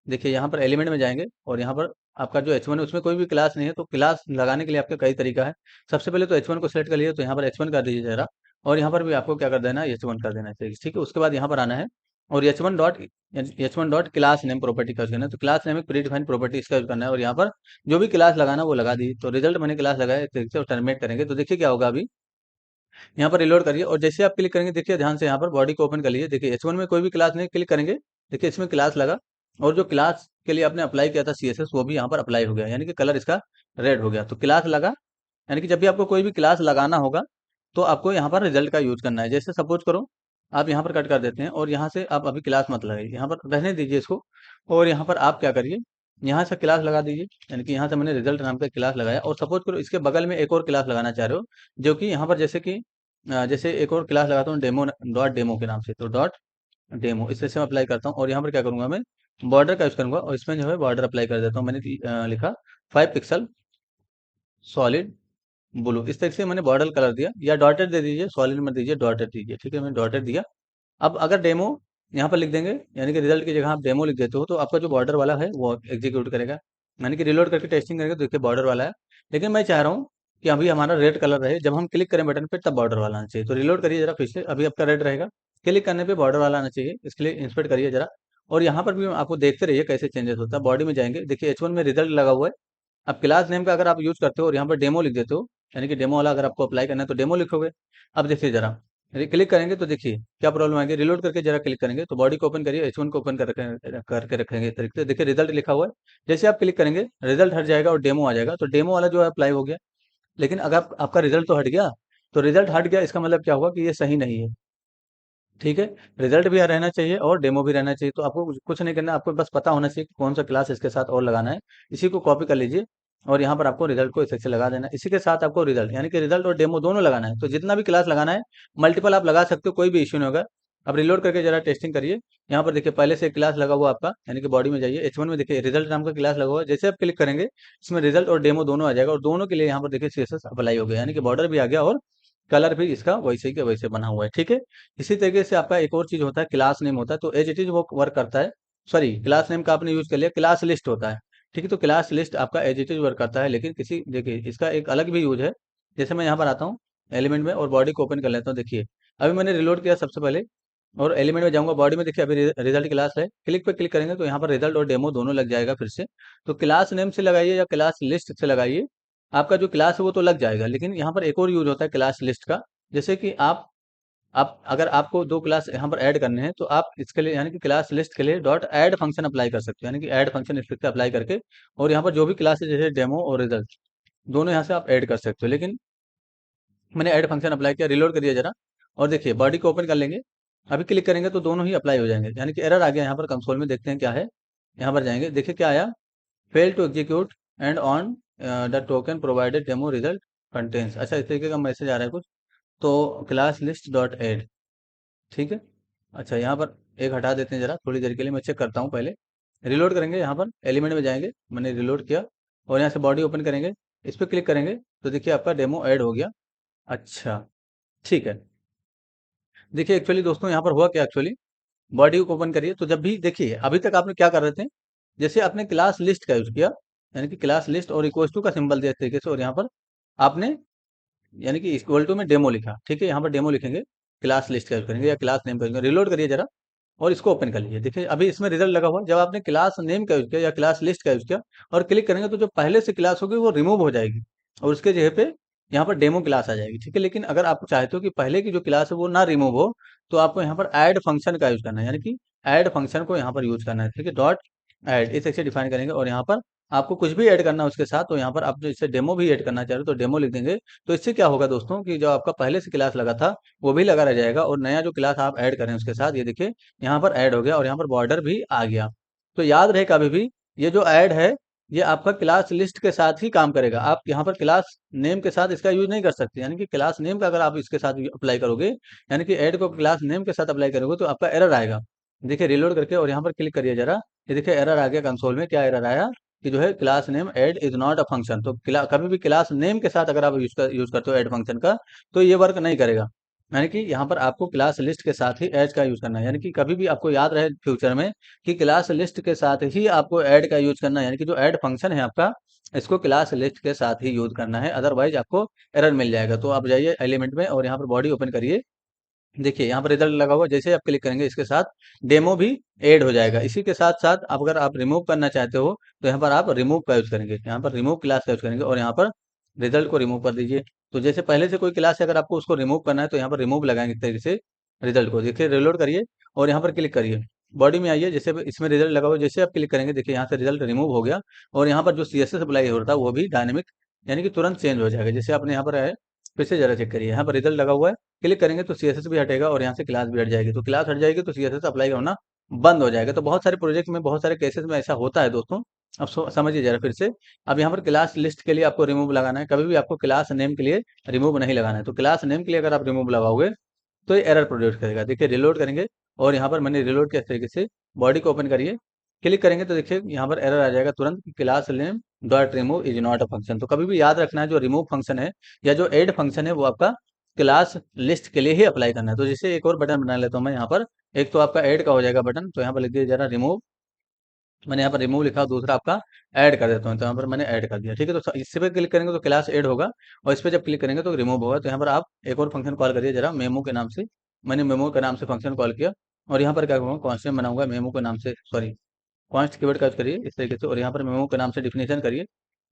देखिए यहाँ पर एलिमेंट में जाएंगे और यहाँ पर आपका जो H1 है उसमें कोई भी क्लास नहीं है, तो क्लास लगाने के लिए आपका कई तरीका है। सबसे पहले तो H1 को सिलेक्ट कर लीजिए, तो यहाँ पर H1 कर दीजिए जरा, और यहाँ पर भी आपको क्या कर देना है, H1 कर देना है, ठीक है। उसके बाद यहाँ पर आना है और H1 dot class name property का यूज करना है। तो क्लास नेम एक प्री डिफाइंड प्रॉपर्टी इसका यूज करना है, और यहाँ पर जो भी क्लास लगाना वो लगा दी। तो रिजल्ट मैंने क्लास लगाया इस तरीके से, और टर्मिनेट करेंगे तो देखिए क्या होगा। अभी यहाँ पर रिलोड करिए और जैसे आप क्लिक करेंगे देखिए ध्यान से यहाँ पर बॉडी को ओपन कर लीजिए। देखिए H1 में कोई भी क्लास नहीं, क्लिक करेंगे देखिए इसमें क्लास लगा, और जो क्लास के लिए आपने अप्लाई किया था CSS वो भी यहाँ पर अप्लाई हो गया, यानी कि कलर इसका रेड हो गया। तो क्लास लगा, यानी कि जब भी आपको कोई भी क्लास लगाना होगा तो आपको यहाँ पर रिजल्ट का यूज करना है। जैसे सपोज करो आप यहाँ पर कट कर देते हैं और यहाँ से आप अभी क्लास मत लगाइए, यहाँ पर रहने दीजिए इसको, और यहाँ पर आप क्या करिए, यहाँ से क्लास लगा दीजिए, यानी कि यहाँ से मैंने रिजल्ट नाम का क्लास लगाया। और सपोज करो इसके बगल में एक और क्लास लगाना चाह रहे हो, जो कि यहाँ पर जैसे कि जैसे एक और क्लास लगाता हूँ डेमो, डॉट डेमो के नाम से, तो डॉट डेमो इस तरह से मैं अप्लाई करता हूँ। और यहाँ पर क्या करूँगा, मैं बॉर्डर का यूज करूंगा और इसमें जो है बॉर्डर अप्लाई कर देता हूँ। मैंने लिखा 5 पिक्सल सॉलिड ब्लू, इस तरह से मैंने बॉर्डर कलर दिया, या डॉटेड दे दीजिए, सॉलिड मत दीजिए, डॉटेड दीजिए, ठीक है। मैंने डॉटेड दिया। अब अगर डेमो यहाँ पर लिख देंगे, यानी कि रिजल्ट की जगह आप डेमो लिख देते हो, तो आपका जो बॉर्डर वाला है वो एग्जीक्यूट करेगा, यानी कि रिलोड करके टेस्टिंग करेंगे तो देखिए बॉर्डर वाला है। लेकिन मैं चाह रहा हूँ कि अभी हमारा रेड कलर रहे, जब हम क्लिक करें बटन पे तब बॉर्डर वाला आना चाहिए। तो रिलोड करिए जरा फिर से, अभी आपका रेड रहेगा, क्लिक करने पे बॉर्डर वाला आना चाहिए, इसके लिए इंस्पेक्ट करिए जरा। और यहाँ पर भी आपको देखते रहिए कैसे चेंजेस होता है। बॉडी में जाएंगे, देखिए H1 में रिजल्ट लगा हुआ है। अब क्लास नेम का अगर आप यूज करते हो और यहाँ पर डेमो लिख देते हो, यानी कि डेमो वाला अगर आपको अप्लाई करना है तो डेमो लिखोगे। अब देखिए जरा क्लिक करेंगे तो देखिए क्या प्रॉब्लम आएगी। रिलोड करके जरा क्लिक करेंगे तो बॉडी को ओपन करिए, H1 को ओपन करके रखेंगे इस तरीके से। देखिए रिजल्ट लिखा हुआ है, जैसे आप क्लिक करेंगे रिजल्ट हट जाएगा और डेमो आ जाएगा। तो डेमो वाला जो है अप्लाई हो गया। लेकिन अगर आपका रिजल्ट तो हट गया, तो रिजल्ट हट गया इसका मतलब क्या हुआ कि ये सही नहीं है, ठीक है। रिजल्ट भी रहना चाहिए और डेमो भी रहना चाहिए। तो आपको कुछ नहीं करना, आपको बस पता होना चाहिए कि कौन सा क्लास इसके साथ और लगाना है। इसी को कॉपी कर लीजिए और यहाँ पर आपको रिजल्ट को इस से लगा देना है। इसी के साथ आपको रिजल्ट, यानी कि रिजल्ट और डेमो दोनों लगाना है। तो जितना भी क्लास लगाना है मल्टीपल आप लगा सकते हो, कोई भी इश्यू नहीं होगा। अब रिलोड करके जरा टेस्टिंग करिए। यहाँ पर देखिए पहले से क्लास लगा हुआ आपका, यानी कि बॉडी में जाइए, H1 में देखिए रिजल्ट नाम का क्लास लगा हुआ है। जैसे आप क्लिक करेंगे इसमें रिजल्ट और डेमो दोनों आ जाएगा, और दोनों के लिए यहाँ पर देखिए CSS अप्लाई हो गया, यानी कि बॉर्डर भी आ गया और कलर भी इसका वैसे ही के वैसे बना हुआ है, ठीक है। इसी तरीके से आपका एक और चीज होता है, क्लास नेम होता है। तो एज इट इज वो वर्क करता है, सॉरी क्लास नेम का आपने यूज कर लिया, क्लास लिस्ट होता है, ठीक है। तो क्लास लिस्ट आपका एज इट इज वर्क करता है, लेकिन किसी देखिए इसका एक अलग भी यूज है। जैसे मैं यहाँ पर आता हूँ एलिमेंट में और बॉडी को ओपन कर लेता हूँ। देखिए अभी मैंने रिलोड किया सबसे पहले और एलिमेंट में जाऊंगा, बॉडी में देखिए अभी रिजल्ट क्लास है, क्लिक पे क्लिक करेंगे तो यहाँ पर रिजल्ट और डेमो दोनों लग जाएगा फिर से। तो क्लास नेम से लगाइए या क्लास लिस्ट से लगाइए, आपका जो क्लास है वो तो लग जाएगा, लेकिन यहाँ पर एक और यूज होता है क्लास लिस्ट का। जैसे कि आप अगर आपको दो क्लास यहाँ पर ऐड करने हैं तो आप इसके लिए यानी कि क्लास लिस्ट के लिए डॉट ऐड फंक्शन अप्लाई कर सकते हो, यानी कि ऐड फंक्शन इस पे अप्लाई करके और यहाँ पर जो भी क्लास है जैसे डेमो और रिजल्ट दोनों यहाँ से आप ऐड कर सकते हो। लेकिन मैंने ऐड फंक्शन अप्लाई किया, रिलोड करिए जरा और देखिए बॉडी को ओपन कर लेंगे। अभी क्लिक करेंगे तो दोनों ही अप्लाई हो जाएंगे, यानी कि एरर आ गया यहाँ पर कंसोल में। देखते हैं क्या है, यहाँ पर जाएंगे, देखिए क्या आया, fail to execute and on the token provided demo result contents. अच्छा इस तरीके का मैसेज आ रहा है कुछ। तो क्लास लिस्ट डॉट एड, ठीक है। अच्छा यहाँ पर एक हटा देते हैं जरा थोड़ी देर के लिए, मैं चेक करता हूँ पहले। रिलोड करेंगे, यहाँ पर एलिमेंट में जाएंगे, मैंने रिलोड किया और यहाँ से बॉडी ओपन करेंगे, इस पर क्लिक करेंगे तो देखिए आपका डेमो ऐड हो गया। अच्छा ठीक है। देखिए एक्चुअली दोस्तों यहाँ पर हुआ क्या, एक्चुअली बॉडी को ओपन करिए तो जब भी देखिए अभी तक आपने क्या कर रहे थे, जैसे आपने क्लास लिस्ट का यूज किया, यानी कि क्लास लिस्ट और इक्वल टू का सिंबल दिया इस तरीके से और यहाँ पर आपने यानी कि इक्वल टू में डेमो लिखा, ठीक है। यहाँ पर डेमो लिखेंगे, क्लास लिस्ट का यूज करेंगे या क्लास नेम का यूज करेंगे। रिलोड करिए जरा और इसको ओपन कर लीजिए। देखिए अभी इसमें रिजल्ट लगा हुआ है। जब आपने क्लास नेम का यूज किया या क्लास लिस्ट का यूज किया और क्लिक करेंगे तो जो पहले से क्लास होगी वो रिमूव हो जाएगी और उसके जगह पे यहाँ पर डेमो क्लास आ जाएगी, ठीक है। लेकिन अगर आप चाहते हो कि पहले की जो क्लास है वो ना रिमूव हो तो आपको यहाँ पर ऐड फंक्शन का यूज करना है, यानी कि ऐड फंक्शन को यहाँ पर यूज करना है, ठीक है। डॉट ऐड इस तरह से डिफाइन करेंगे और यहाँ पर आपको कुछ भी ऐड करना है उसके साथ, तो यहाँ पर आप जो इससे डेमो भी ऐड करना चाह रहे हो तो डेमो लिख देंगे। तो इससे क्या होगा दोस्तों कि जो आपका पहले से क्लास लगा था वो भी लगा रह जाएगा और नया जो क्लास आप ऐड करें उसके साथ, ये देखिए यहाँ पर ऐड हो गया और यहाँ पर बॉर्डर भी आ गया। तो याद रहे कभी भी ये जो ऐड है ये आपका क्लास लिस्ट के साथ ही काम करेगा। आप यहाँ पर क्लास नेम के साथ इसका यूज नहीं कर सकते, यानी कि क्लास नेम का अगर आप इसके साथ अप्लाई करोगे, यानी कि ऐड को क्लास नेम के साथ अप्लाई करोगे तो आपका एरर आएगा। देखिए रिलोड करके और यहाँ पर क्लिक करिए जरा, ये देखिए एरर आ गया कंसोल में। क्या एरर आया कि जो है class name add is not a function. तो कभी भी क्लास नेम के साथ अगर आप यूज करते हो ऐड फंक्शन का तो ये वर्क नहीं करेगा, यानी कि यहाँ पर आपको क्लास लिस्ट के साथ ही ऐड का यूज करना है। यानी कि कभी भी आपको याद रहे फ्यूचर में कि क्लास लिस्ट के साथ ही आपको ऐड का यूज करना है, यानी कि जो ऐड फंक्शन है आपका इसको क्लास लिस्ट के साथ ही यूज करना है, अदरवाइज आपको एरर मिल जाएगा। तो आप जाइए एलिमेंट में और यहाँ पर बॉडी ओपन करिए, देखिए यहाँ पर रिजल्ट लगा हुआ, जैसे आप क्लिक करेंगे इसके साथ डेमो भी ऐड हो जाएगा। इसी के साथ साथ आप अगर आप रिमूव करना चाहते हो तो यहाँ पर आप रिमूव का यूज करेंगे, यहाँ पर रिमूव क्लास का यूज करेंगे और यहाँ पर रिजल्ट को रिमूव कर दीजिए। तो जैसे पहले से कोई क्लास है अगर आपको उसको रिमूव करना है तो यहाँ पर रिमूव लगाएंगे इस तरीके से रिजल्ट को। देखिए रिलोड करिए और यहाँ पर क्लिक करिए, बॉडी में आइए, जैसे इसमें रिजल्ट लगा हुआ जैसे आप क्लिक करेंगे देखिए यहाँ से रिजल्ट रिमूव हो गया और यहाँ पर जो CSS अप्लाई हो रहा था वो भी डायनेमिक यानी कि तुरंत चेंज हो जाएगा। जैसे आपने यहाँ पर है, फिर से जरा चेक करिए, यहाँ पर रिजल्ट लगा हुआ है, क्लिक करेंगे तो CSS भी हटेगा और यहाँ से क्लास भी हट जाएगी। तो क्लास हट जाएगी तो CSS अप्लाई होना बंद हो जाएगा। तो बहुत सारे प्रोजेक्ट में बहुत सारे केसेस में ऐसा होता है दोस्तों। अब समझिए जरा फिर से। अब यहाँ पर क्लास लिस्ट के लिए आपको रिमूव लगाना है, कभी भी आपको क्लास नेम के लिए रिमूव नहीं लगाना है। तो क्लास नेम के लिए अगर आप रिमूव लगाओगे तो ये एरर प्रोड्यूस करेगा। देखिए रिलोड करेंगे और यहाँ पर मैंने रिलोड किया इस तरीके से, बॉडी को ओपन करिए, क्लिक करेंगे तो देखिए यहाँ पर एरर आ जाएगा तुरंत, class name dot remove is not a function. तो कभी भी याद रखना है जो रिमूव फंक्शन है या जो ऐड फंक्शन है वो आपका क्लास लिस्ट के लिए ही अप्लाई करना है। तो जैसे एक और बटन बना लेता हूँ मैं यहाँ पर, एक तो आपका ऐड का हो जाएगा बटन, तो यहाँ पर लिख दीजिए जरा रिमूव, मैंने यहाँ पर रिमूव लिखा, दूसरा आपका ऐड कर देता हूँ तो यहाँ पर मैंने ऐड कर दिया, ठीक है। तो इस पे क्लिक करेंगे तो क्लास ऐड होगा और इस पे जब क्लिक करेंगे तो रिमूव होगा। तो यहाँ पर आप एक और फंक्शन कॉल करिए जरा मेमो के नाम से, मैंने मेमो के नाम से फंक्शन कॉल किया और यहाँ पर क्या करूँगा कॉन्स्टेंट बनाऊंगा मेमो के नाम से, सॉरी कॉन्स्ट कीवर्ड का यूज करिए इस तरीके से और यहाँ पर मेमो के नाम से डिफिनेशन करिए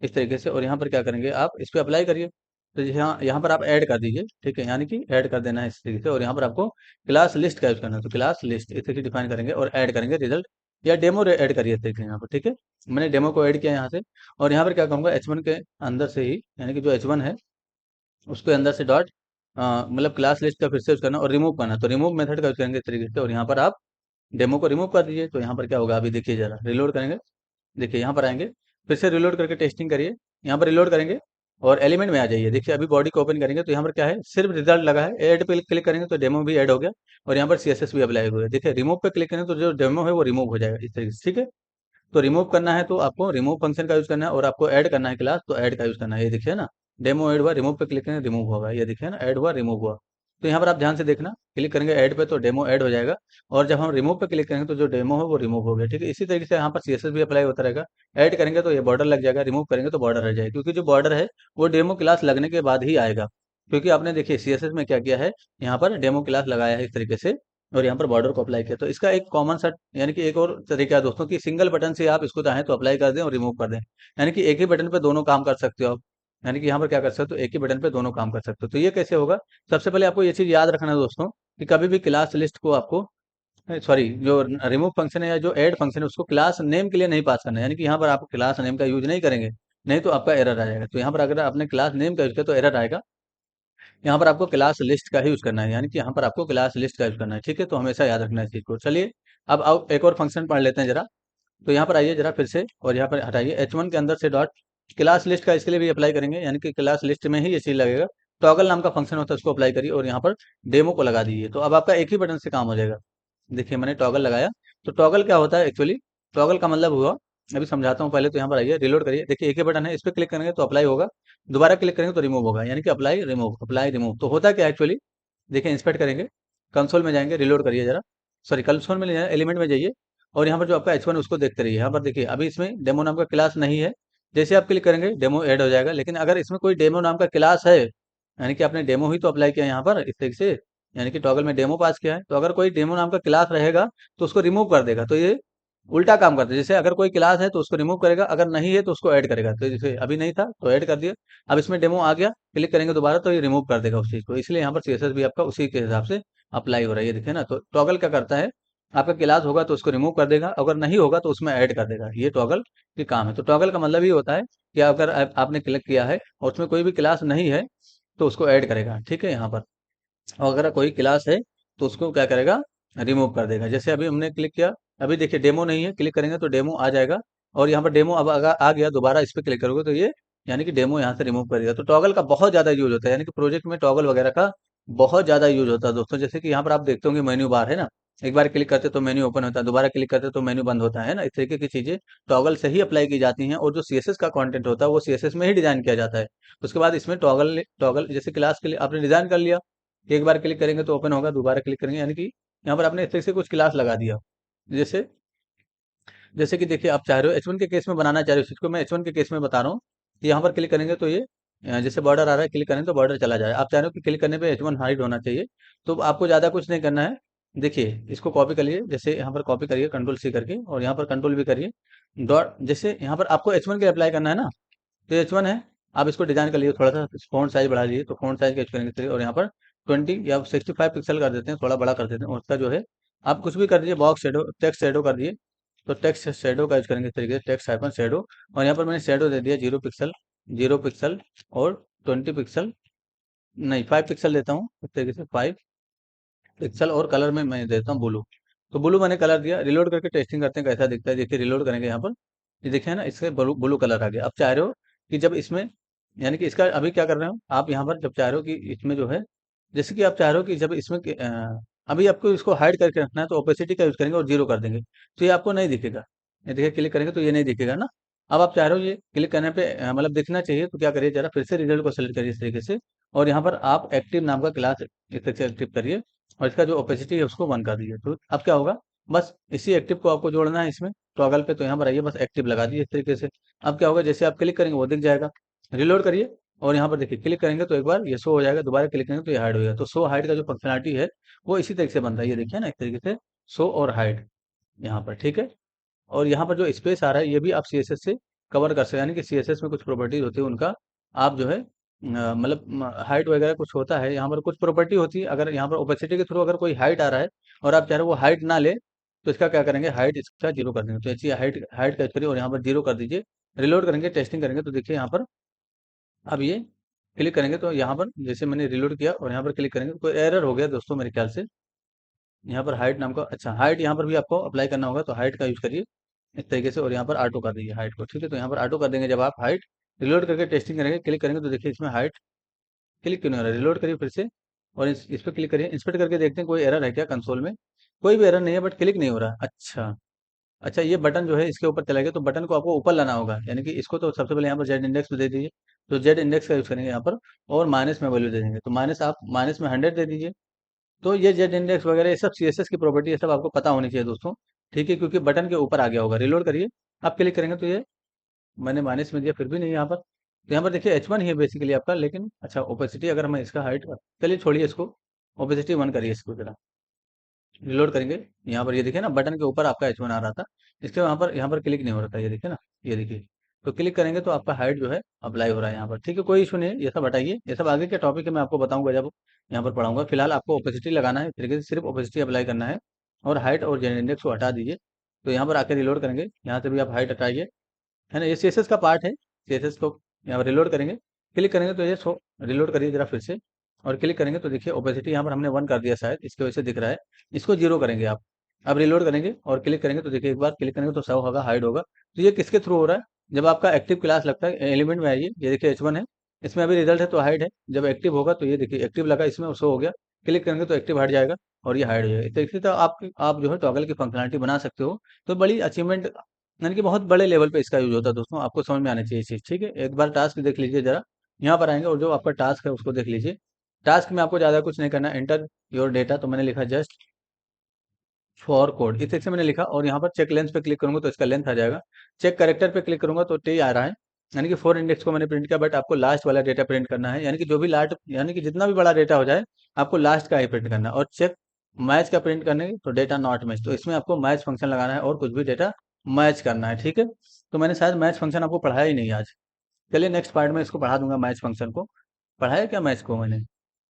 इस तरीके से और यहाँ पर क्या करेंगे आप इस पर अप्लाई करिए। तो यहाँ यहाँ पर आप ऐड कर दीजिए, ठीक है, यानी कि ऐड कर देना है इस तरीके से और यहाँ पर आपको क्लास लिस्ट का यूज करना है। तो क्लास लिस्ट इस तरीके डिफाइन करेंगे और ऐड करेंगे रिजल्ट या डेमो ऐड करिए इस तरीके से यहाँ पर, ठीक है। मैंने डेमो को ऐड किया यहाँ से और यहाँ पर क्या कहूँगा H1 के अंदर से ही, यानी कि जो H1 है उसके अंदर से डॉट मतलब क्लास लिस्ट का फिर से यूज करना और रिमूव करना। तो रिमूव मेथड का यूज करेंगे इस तरीके से और यहाँ पर आप डेमो को रिमूव कर दीजिए। तो यहाँ पर क्या होगा अभी देखिए जरा, रिलोड करेंगे, देखिए यहाँ पर आएंगे, फिर से रिलोड करके टेस्टिंग करिए, यहाँ पर रिलोड करेंगे और एलिमेंट में आ जाइए। देखिए अभी बॉडी को ओपन करेंगे तो यहाँ पर क्या है, सिर्फ रिजल्ट लगा है, ऐड पे क्लिक करेंगे तो डेमो भी ऐड हो गया और यहाँ पर CSS भी अप्लाई हुआ है। देखिए रिमूव पे क्लिक करेंगे तो जो डेमो है वो रिमूव हो जाएगा इस तरीके से, ठीक है। तो रिमूव करना है तो आपको रिमूव फंक्शन का यूज करना है और आपको ऐड करना है क्लास तो ऐड का यूज करना है। ये देखिए ना, डेमो ऐड हुआ, रिमूव पे क्लिक करें रिमूव होगा, ये देखिए ना ऐड हुआ रिमूव हुआ। तो यहाँ पर आप ध्यान से देखना, क्लिक करेंगे ऐड पे तो डेमो ऐड हो जाएगा, और जब हम रिमूव पे क्लिक करेंगे तो जो डेमो है वो रिमूव हो गया। ठीक है, इसी तरीके से यहाँ पर सीएसएस भी अप्लाई होता रहेगा। ऐड करेंगे तो ये बॉर्डर लग जाएगा, रिमूव करेंगे तो बॉर्डर रह जाएगा, क्योंकि जो बॉर्डर है वो डेमो क्लास लगने के बाद ही आएगा। क्योंकि आपने देखिए सीएसएस में क्या किया है, यहाँ पर डेमो क्लास लगाया है इस तरीके से, और यहाँ पर बॉर्डर को अप्लाई किया। तो इसका एक कॉमन सा यानी कि एक और तरीका है दोस्तों, कि सिंगल बटन से आप इसको चाहें तो अप्लाई कर दें और रिमूव कर दें, यानी कि एक ही बटन पे दोनों काम कर सकते हो आप। यानी कि यहाँ पर क्या कर सकते हो, एक ही बटन पे दोनों काम कर सकते हो। तो ये कैसे होगा, सबसे पहले आपको ये चीज़ याद रखना है दोस्तों, कि कभी भी क्लास लिस्ट को आपको, सॉरी, जो रिमूव फंक्शन है या जो ऐड फंक्शन है उसको क्लास नेम के लिए नहीं पास करना है। यानी कि यहाँ पर आप क्लास नेम का यूज नहीं करेंगे, नहीं तो आपका एरर आ जाएगा। तो यहाँ पर अगर आपने क्लास नेम का यूज किया तो एरर आएगा। यहाँ पर आपको क्लास लिस्ट का ही यूज करना है, यानी कि यहाँ पर आपको क्लास लिस्ट का यूज करना है। ठीक है, तो हमेशा याद रखना है इस चीज को। चलिए, अब आओ एक और फंक्शन पढ़ लेते हैं जरा। तो यहाँ पर आइए जरा फिर से, और यहाँ पर हटाइए H1 के अंदर से डॉट क्लास लिस्ट का, इसके लिए भी अप्लाई करेंगे, यानी कि क्लास लिस्ट में ही ये चीज लगेगा। टॉगल नाम का फंक्शन होता है, उसको अप्लाई करिए और यहाँ पर डेमो को लगा दीजिए। तो अब आपका एक ही बटन से काम हो जाएगा। देखिए मैंने टॉगल लगाया। तो टॉगल क्या होता है एक्चुअली, टॉगल का मतलब हुआ, अभी समझाता हूँ। पहले तो यहाँ पर आइए, रिलोड करिए। देखिए एक ही बटन है, इस पर क्लिक करेंगे तो अप्लाई होगा, दोबारा क्लिक करेंगे तो रिमूव होगा, यानी कि अप्लाई रिमूव, अप्लाई रिमूव। तो होता क्या एक्चुअली, देखिए इंस्पेक्ट करेंगे, कंसोल में जाएंगे, रिलोड करिए जरा, सॉरी कंसोल में ले जाए, एलिमेंट में जाइए, और यहाँ पर जो आपका H1 उसको देखते रहिए। यहाँ पर देखिए अभी इसमें डेमो नाम का क्लास नहीं है, जैसे आप क्लिक करेंगे डेमो ऐड हो जाएगा। लेकिन अगर इसमें कोई डेमो नाम का क्लास है, यानी कि आपने डेमो ही तो अप्लाई किया यहाँ पर इस तरीके से, यानी कि टॉगल में डेमो पास किया है, तो अगर कोई डेमो नाम का क्लास रहेगा तो उसको रिमूव कर देगा। तो ये उल्टा काम करता है, जैसे अगर कोई क्लास है तो उसको रिमूव करेगा, अगर नहीं है तो उसको ऐड करेगा। तो जैसे अभी नहीं था तो ऐड कर दिया, अब इसमें डेमो आ गया, क्लिक करेंगे दोबारा तो ये रिमूव कर देगा उस चीज को। इसलिए यहाँ पर सीएसएस भी आपका उसी के हिसाब से अप्लाई हो रहा है, ये देखिए ना। तो टॉगल क्या करता है, आपका क्लास होगा तो उसको रिमूव कर देगा, अगर नहीं होगा तो उसमें ऐड कर देगा। ये टॉगल के काम है। तो टॉगल का मतलब ये होता है कि अगर आपने क्लिक किया है और उसमें कोई भी क्लास नहीं है तो उसको ऐड करेगा। ठीक है, यहाँ पर, और अगर कोई क्लास है तो उसको क्या करेगा, रिमूव कर देगा। जैसे अभी हमने क्लिक किया, अभी देखिए डेमो नहीं है, क्लिक करेंगे तो डेमो आ जाएगा, और यहाँ पर डेमो अब अगर आ गया, दोबारा इस पर क्लिक करोगे तो ये, यानी कि डेमो यहाँ से रिमूव कर देगा। तो टॉगल का बहुत ज्यादा यूज होता है, यानी कि प्रोजेक्ट में टॉगल वगैरह का बहुत ज्यादा यूज होता है दोस्तों। जैसे कि यहाँ पर आप देखते होंगे मेन्यू बार है ना, एक बार क्लिक करते तो मेन्यू ओपन होता है, दोबारा क्लिक करते तो मेन्यू बंद होता है ना। इस तरीके की चीजें टॉगल से ही अप्लाई की जाती हैं, और जो सीएसएस का कंटेंट होता है वो सीएसएस में ही डिजाइन किया जाता है। उसके बाद इसमें टॉगल टॉगल जैसे क्लास के लिए आपने डिजाइन कर लिया, एक बार क्लिक करेंगे तो ओपन होगा, दोबारा क्लिक करेंगे, यानी कि यहाँ पर आपने इस तरह से कुछ क्लास लगा दिया। जैसे जैसे कि देखिए आप चाह रहे हो H1 के केस में बनाना चाह रहे हो इस चीज को, मैं H1 के केस में बता रहा हूँ कि यहाँ पर क्लिक करेंगे तो ये जैसे बॉर्डर आ रहा है, क्लिक करेंगे तो बॉर्डर चला जाए। आप चाह रहे हो कि क्लिक करने पे H1 हाइड होना चाहिए, तो आपको ज्यादा कुछ नहीं करना है। देखिए इसको कॉपी करिए, जैसे यहाँ पर कॉपी करिए कंट्रोल C करके, और यहाँ पर कंट्रोल भी करिए डॉट, जैसे यहाँ पर आपको H1 के अप्लाई करना है ना, तो H1 है, आप इसको डिजाइन कर लीजिए, थोड़ा सा फॉन्ट साइज बढ़ा लीजिए, तो फॉन्ट साइज का यूज करेंगे तो और यहाँ पर 20 या 65 पिक्सल कर देते हैं, थोड़ा बड़ा कर देते हैं। और उसका जो है आप कुछ भी कर दीजिए, बॉक्स शेडो, टेक्स्ट शेडो कर दिए, तो टेक्स्ट शेडो का यूज करेंगे इस तरीके से, टेक्स्ट हाइपन शेडो, और यहाँ पर मैंने शेडो दे दिया 0 पिक्सल, 0 पिक्सल और 20 पिक्सल, नहीं 5 पिक्सल देता हूँ इस तरीके से, 5 पिक्सल, और कलर में मैं देता हूँ ब्लू। तो ब्लू मैंने कलर दिया, रिलोड करके टेस्टिंग करते हैं कैसा दिखता है। देखिए रिलोड करेंगे यहाँ पर, ये देखिए ना, इससे ब्लू ब्लू कलर आ गया। अब चाह रहे हो कि जब इसमें, यानी कि इसका अभी क्या कर रहे हो आप यहाँ पर, जब चाह रहे हो कि इसमें जो है, जैसे कि आप चाह रहे हो कि जब इसमें अभी आपको इसको हाइड करके रखना है तो ओपेसिटी का यूज करेंगे और 0 कर देंगे, तो ये आपको नहीं दिखेगा। ये देखिए क्लिक करेंगे तो ये नहीं दिखेगा ना। अब आप चाह रहे हो ये क्लिक करने पे मतलब दिखना चाहिए, तो क्या करिए, जरा फिर से रिजल्ट को सेलेक्ट करिए इस तरीके से, और यहाँ पर आप एक्टिव नाम का क्लास इस तरीके से एक्टिव करिए, और इसका जो ओपेसिटी है उसको 1 कर दीजिए। तो अब क्या होगा, बस इसी एक्टिव को आपको जोड़ना है इसमें टॉगल पे। तो यहाँ पर आइए, बस एक्टिव लगा दीजिए इस तरीके से। अब क्या होगा, जैसे आप क्लिक करेंगे वो दिख जाएगा, रिलोड करिए, और यहाँ पर देखिए क्लिक करेंगे तो एक बार ये शो हो जाएगा, दोबारा क्लिक करेंगे तो ये हाइड हो जाएगा। तो शो हाइड का जो फंक्शनलिटी है वो इसी तरीके से बनता है, ये देखिए ना, इस तरीके से शो और हाइड यहाँ पर। ठीक है, और यहाँ पर जो स्पेस आ रहा है ये भी आप सीएसएस से कवर कर सकते हैं, यानी कि सीएसएस में कुछ प्रॉपर्टीज होती है उनका, आप जो है मतलब हाइट वगैरह कुछ होता है, यहाँ पर कुछ प्रॉपर्टी होती है। अगर यहाँ पर ओपेसिटी के थ्रू अगर कोई हाइट आ रहा है और आप चाह रहे हो वो हाइट ना ले, तो इसका क्या करेंगे, हाइट इसका 0 कर देंगे। तो ऐसी हाइट हाइट का करिए और यहाँ पर 0 कर दीजिए, रिलोड करेंगे, टेस्टिंग करेंगे तो देखिए यहाँ पर, अब ये क्लिक करेंगे तो यहाँ पर जैसे मैंने रिलोड किया और यहाँ पर क्लिक करेंगे तो कोई एरर हो गया दोस्तों मेरे ख्याल से। यहाँ पर हाइट नाम का, अच्छा हाइट यहाँ पर भी आपको अप्लाई करना होगा, तो हाइट का यूज करिए इस तरीके से, और यहाँ पर ऑटो कर दीजिए हाइट को। ठीक है, तो यहाँ पर ऑटो कर देंगे जब आप हाइट, रिलोड करके टेस्टिंग करेंगे, क्लिक करेंगे तो देखिए इसमें हाइट क्लिक क्यों नहीं हो रहा है, रिलोड करिए फिर से, और इस पर क्लिक करिए, इंस्पेक्ट करके देखते हैं कोई एरर है क्या कंसोल में। कोई भी एरर नहीं है, बट क्लिक नहीं हो रहा। अच्छा, अच्छा, ये बटन जो है इसके ऊपर चला गया, तो बटन को आपको ऊपर लाना होगा, यानी कि इसको तो सबसे पहले यहाँ पर जेड इंडेक्स पे दे दीजिए। तो जेड इंडेक्स का यूज़ करेंगे यहाँ पर, और माइनस में वैल्यू दे देंगे, तो माइनस आप माइनस में 100 दे दीजिए। तो ये जेड इंडेक्स वगैरह ये सब सीएसएस की प्रॉपर्टी ये सब आपको पता होनी चाहिए दोस्तों। ठीक है, क्योंकि बटन के ऊपर आ गया होगा। रिलोड करिए, आप क्लिक करेंगे तो ये मैंने माइनस में दिया, फिर भी नहीं यहाँ पर। तो यहाँ पर देखिए H1 ही है बेसिकली आपका, लेकिन अच्छा ओपेसिटी अगर मैं इसका हाइट, चलिए छोड़िए इसको, ओपेसिटी 1 करिए इसको जरा। रिलोड करेंगे, यहाँ पर ये देखिए ना बटन के ऊपर आपका H1 आ रहा था, इसके यहाँ पर क्लिक नहीं हो रहा था, ये देखिए ना, ये देखिए। तो क्लिक करेंगे तो आपका हाइट जो है अप्लाई हो रहा है यहाँ पर। ठीक है, कोई इशू नहीं है, ये सब हटाइए, ये सब आगे के टॉपिक है, मैं आपको बताऊंगा जब यहाँ पर पढ़ाऊंगा। फिलहाल आपको ओपेसिटी लगाना है, इस तरीके से सिर्फ ओपेसिटी अप्लाई करना है, और हाइट और जेन इंडेक्स को हटा दीजिए। तो यहाँ पर आके रिलोड करेंगे, यहाँ से भी आप हाइट हटाइए, है ना, ये सीएसएस का पार्ट है। सीएसएस को यहाँ पर रिलोड करेंगे, क्लिक करेंगे तो ये सो रिलोड करिए जरा फिर से, और क्लिक करेंगे तो देखिए ओपेसिटी यहाँ पर हमने 1 कर दिया शायद, इसकी वजह से दिख रहा है। इसको 0 करेंगे आप। अब रिलोड करेंगे और क्लिक करेंगे तो देखिए एक बार क्लिक करेंगे तो शो होगा, हाइड होगा। तो ये किसके थ्रू हो रहा है? जब आपका एक्टिव क्लास लगता है, एलिमेंट में आइए, ये देखिए H1 है, इसमें अभी रिजल्ट है तो हाइड है। जब एक्टिव होगा तो ये देखिए एक्टिव लगा, इसमें शो हो गया। क्लिक करेंगे तो एक्टिव हट जाएगा, और ये हाइड हो जाएगा। तो इसी तरह आप जो है टॉगल की फंक्शनलिटी बना सकते हो। तो बड़ी अचीवमेंट, यानी कि बहुत बड़े लेवल पे इसका यूज होता है दोस्तों, आपको समझ में आना चाहिए ये चीज़। ठीक है, एक बार टास्क देख लीजिए जरा, यहाँ पर आएंगे और जो आपका टास्क है उसको देख लीजिए। टास्क में आपको ज़्यादा कुछ नहीं करना, एंटर योर डेटा, तो मैंने लिखा जस्ट फॉर कोड, इस सेक्शन मैंने लिखा, और यहाँ पर चेक लेंथ पे क्लिक करूंगा तो इसका लेंथ आ जाएगा। चेक करेक्टर पे क्लिक करूंगा तो टी आ रहा है, यानी कि 4 इंडेक्स को मैंने प्रिंट किया, बट आपको लास्ट वाला डेटा प्रिंट करना है, यानी कि जो भी लास्ट, यानी कि जितना भी बड़ा डेटा हो जाए, आपको लास्ट का ही प्रिंट करना है। और चेक मैच का प्रिंट करने की तो डेटा नॉट मैच, तो इसमें आपको मैच फंक्शन लगाना है और कुछ भी डेटा मैच करना है। ठीक है, तो मैंने शायद मैच फंक्शन आपको पढ़ाया ही नहीं आज। चलिए नेक्स्ट पार्ट में इसको पढ़ा दूंगा, मैच फंक्शन को। पढ़ाया क्या मैच को मैंने?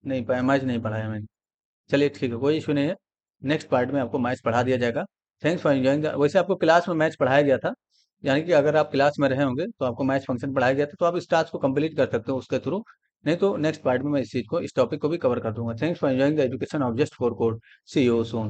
नहीं, मैच नहीं पढ़ाया मैंने। चलिए ठीक है, कोई इशू नहीं है, नेक्स्ट पार्ट में आपको मैथ्स पढ़ा दिया जाएगा। थैंक्स फॉर एंजॉइंग वैसे आपको क्लास में मैथ्स पढ़ाया गया था, यानी कि अगर आप क्लास में रहे होंगे तो आपको मैथ्स फंक्शन पढ़ाया गया था, तो आप इस टास्क को कंप्लीट कर सकते हो उसके थ्रू। नहीं तो नेक्स्ट पार्ट में मैं इस चीज़ को, इस टॉपिक को भी कवर कर दूंगा। Thanks for enjoying the education of just for code. See you soon.